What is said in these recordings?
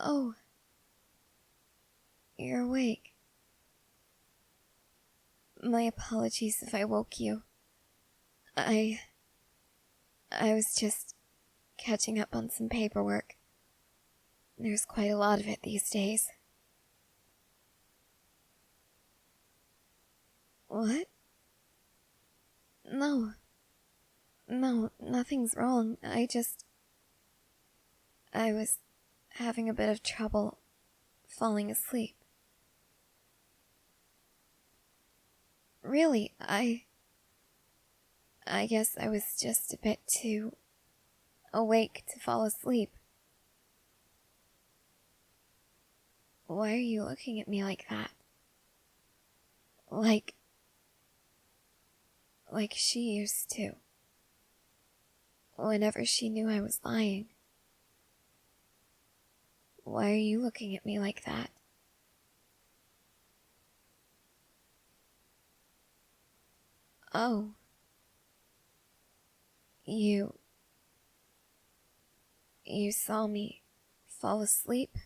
Oh. You're awake. My apologies if I woke you. I was just catching up on some paperwork. There's quite a lot of it these days. What? No, nothing's wrong. I was having a bit of trouble falling asleep. Really, I guess I was just a bit too awake to fall asleep. Why are you looking at me like that? Like she used to. Whenever she knew I was lying. Why are you looking at me like that? Oh. You saw me fall asleep?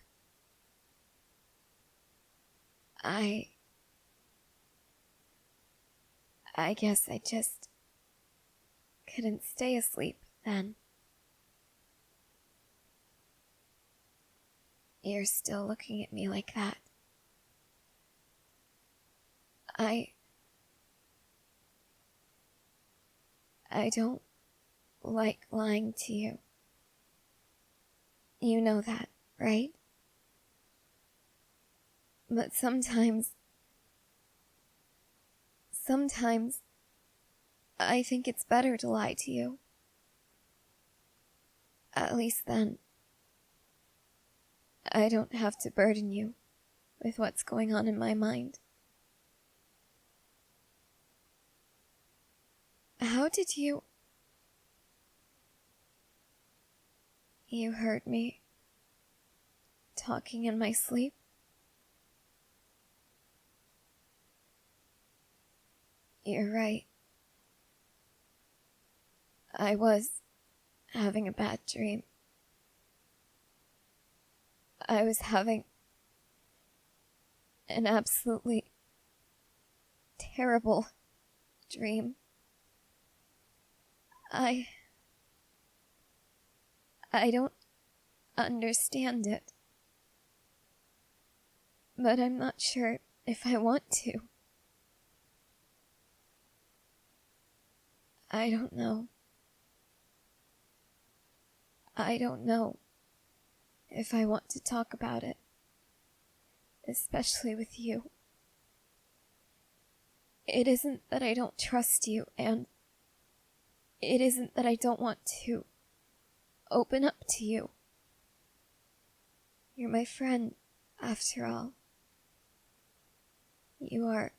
I guess I just couldn't stay asleep then. You're still looking at me like that. I don't like lying to you. You know that, right? But sometimes I think it's better to lie to you. At least then, I don't have to burden you with what's going on in my mind. How did you... You heard me talking in my sleep? You're right. I was having a bad dream. I was having an absolutely terrible dream. I don't understand it. But I'm not sure if I want to. I don't know. I don't know if I want to talk about it, especially with you. It isn't that I don't trust you, and it isn't that I don't want to open up to you. You're my friend, after all. You are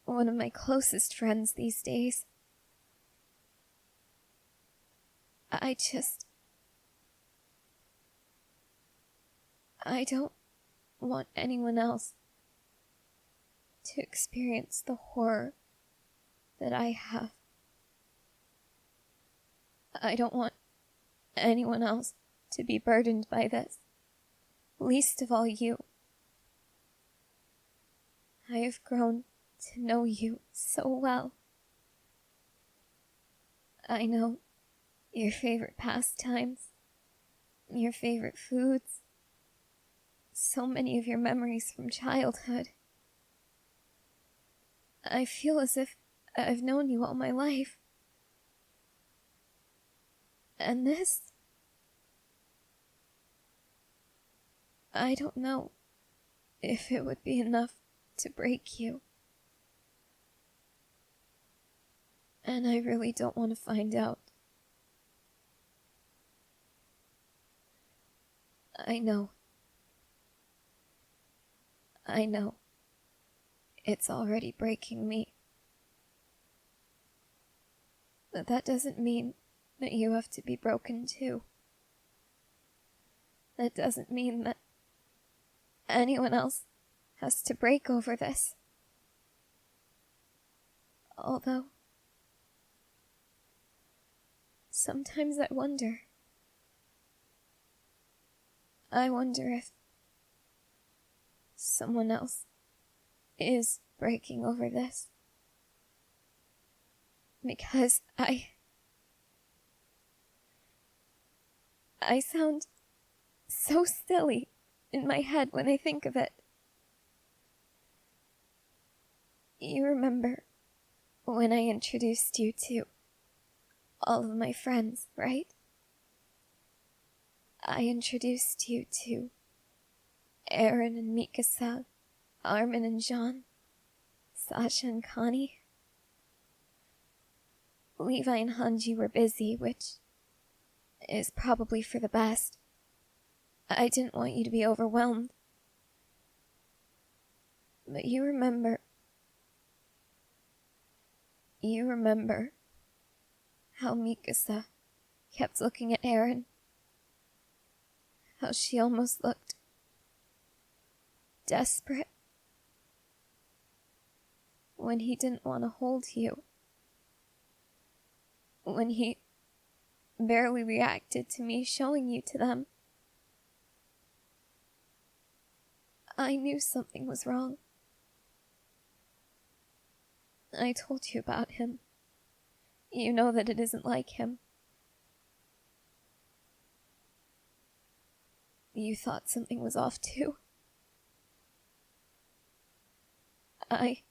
one of my closest friends these days. I don't want anyone else to experience the horror that I have. I don't want anyone else to be burdened by this, least of all you. I have grown to know you so well. I know your favorite pastimes, your favorite foods, so many of your memories from childhood. I feel as if I've known you all my life. And this... I don't know if it would be enough to break you. And I really don't want to find out. I know. It's already breaking me. But that doesn't mean that you have to be broken too. That doesn't mean that anyone else has to break over this. Although, sometimes I wonder. I wonder if someone else is breaking over this. Because I sound so silly in my head when I think of it. You remember when I introduced you to all of my friends, right? I introduced you to Aaron and Mikasa, Armin and John, Sasha and Connie. Levi and Hanji were busy, which is probably for the best. I didn't want you to be overwhelmed. But you remember how Mikasa kept looking at Aaron? How she almost looked desperate when he didn't want to hold you. When he barely reacted to me showing you to them. I knew something was wrong. I told you about him. You know that it isn't like him. You thought something was off too. I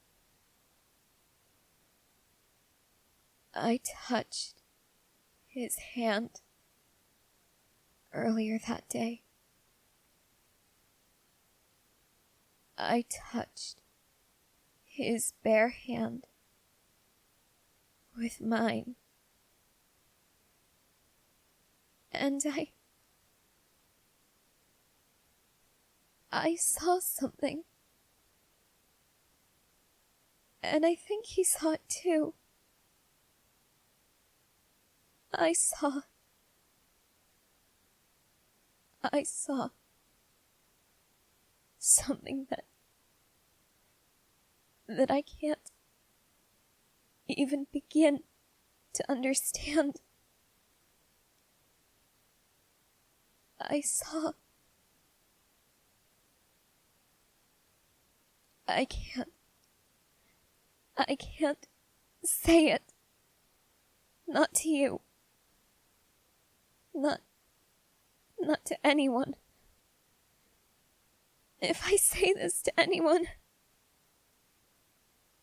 touched his hand earlier that day. I touched his bare hand with mine. And I saw something. And I think he saw it too. I saw something that I can't even begin to understand. I can't say it. Not to you. Not to anyone. If I say this to anyone,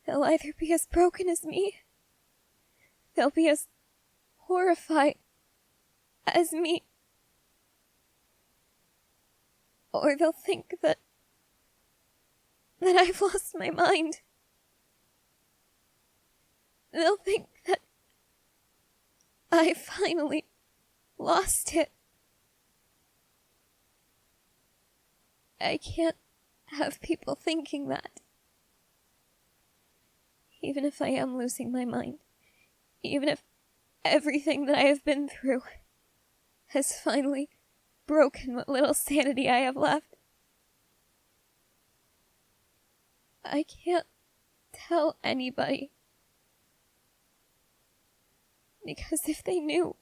they'll either be as broken as me, they'll be as horrified as me, or they'll think that I've lost my mind. They'll think that I finally lost it. I can't have people thinking that. Even if I am losing my mind, even if everything that I have been through has finally broken what little sanity I have left, I can't tell anybody. Because if they knew,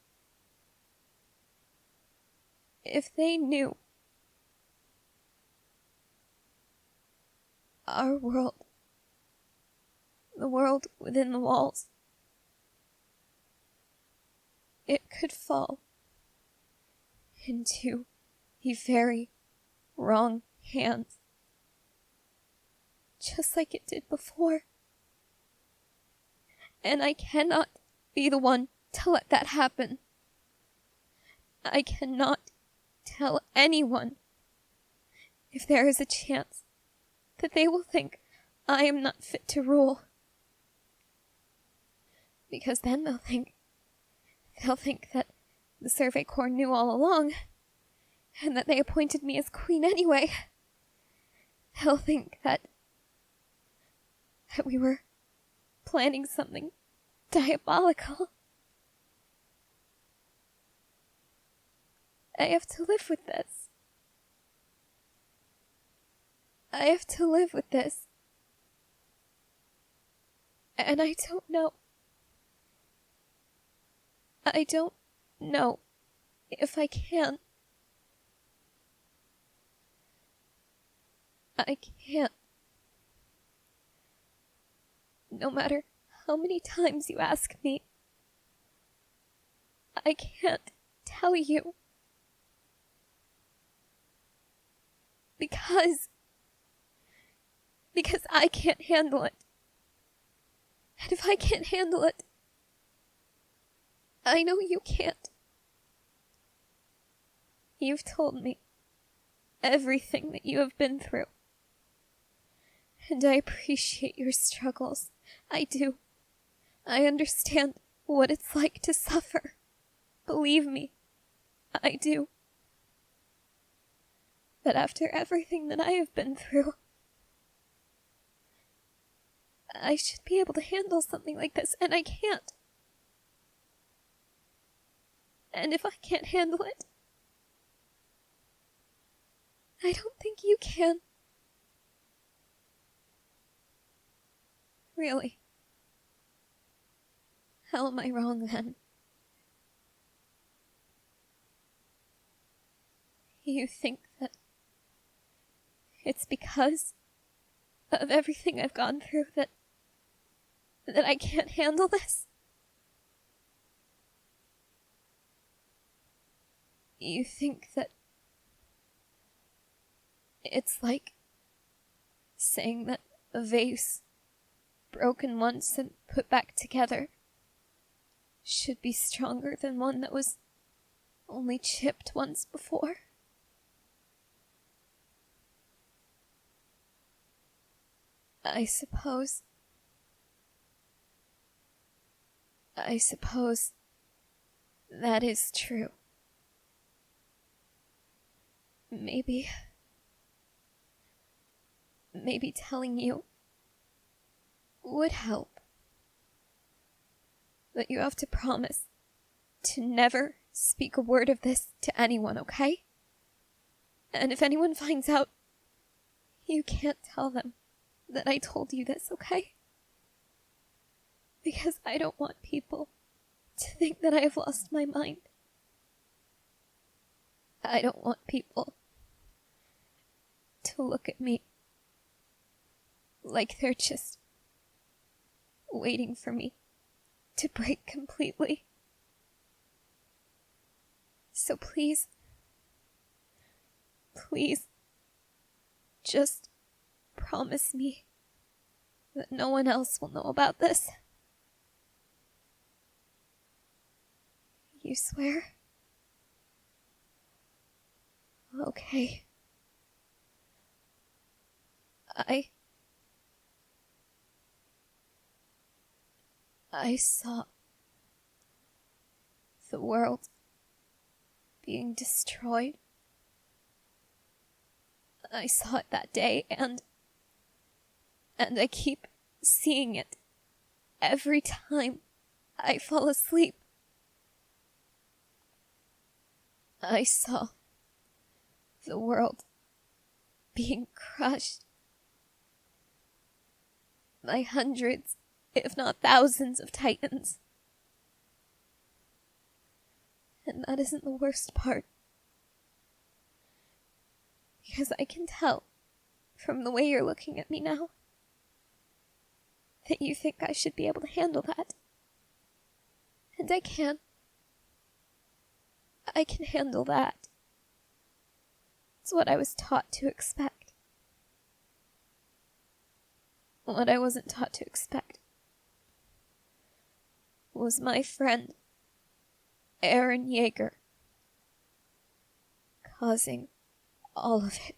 our world, the world within the walls, it could fall into the very wrong hands, just like it did before. And I cannot be the one to let that happen. I cannot tell anyone if there is a chance that they will think I am not fit to rule. Because then they'll think that the Survey Corps knew all along, and that they appointed me as queen anyway. They'll think that we were planning something diabolical. I have to live with this. I have to live with this. And I don't know. I don't know if I can. I can't. No matter how many times you ask me, I can't tell you. Because I can't handle it. And if I can't handle it, I know you can't. You've told me everything that you have been through. And I appreciate your struggles. I do. I understand what it's like to suffer. Believe me, I do. But after everything that I have been through, I should be able to handle something like this, and I can't. And if I can't handle it, I don't think you can. Really? How am I wrong then? You think that it's because of everything I've gone through that I can't handle this? You think that it's like saying that a vase, broken once and put back together, should be stronger than one that was only chipped once before? I suppose that is true. Maybe telling you would help. But you have to promise to never speak a word of this to anyone, okay? And if anyone finds out, you can't tell them that I told you this, okay? Because I don't want people to think that I have lost my mind. I don't want people to look at me like they're just waiting for me to break completely. So please, just promise me that no one else will know about this. You swear? Okay. I saw the world being destroyed. I saw it that day, and I keep seeing it every time I fall asleep. I saw the world being crushed by hundreds, if not thousands, of titans. And that isn't the worst part. Because I can tell, from the way you're looking at me now, that you think I should be able to handle that. And I can. I can handle that. It's what I was taught to expect. What I wasn't taught to expect was my friend, Aaron Yeager, causing all of it.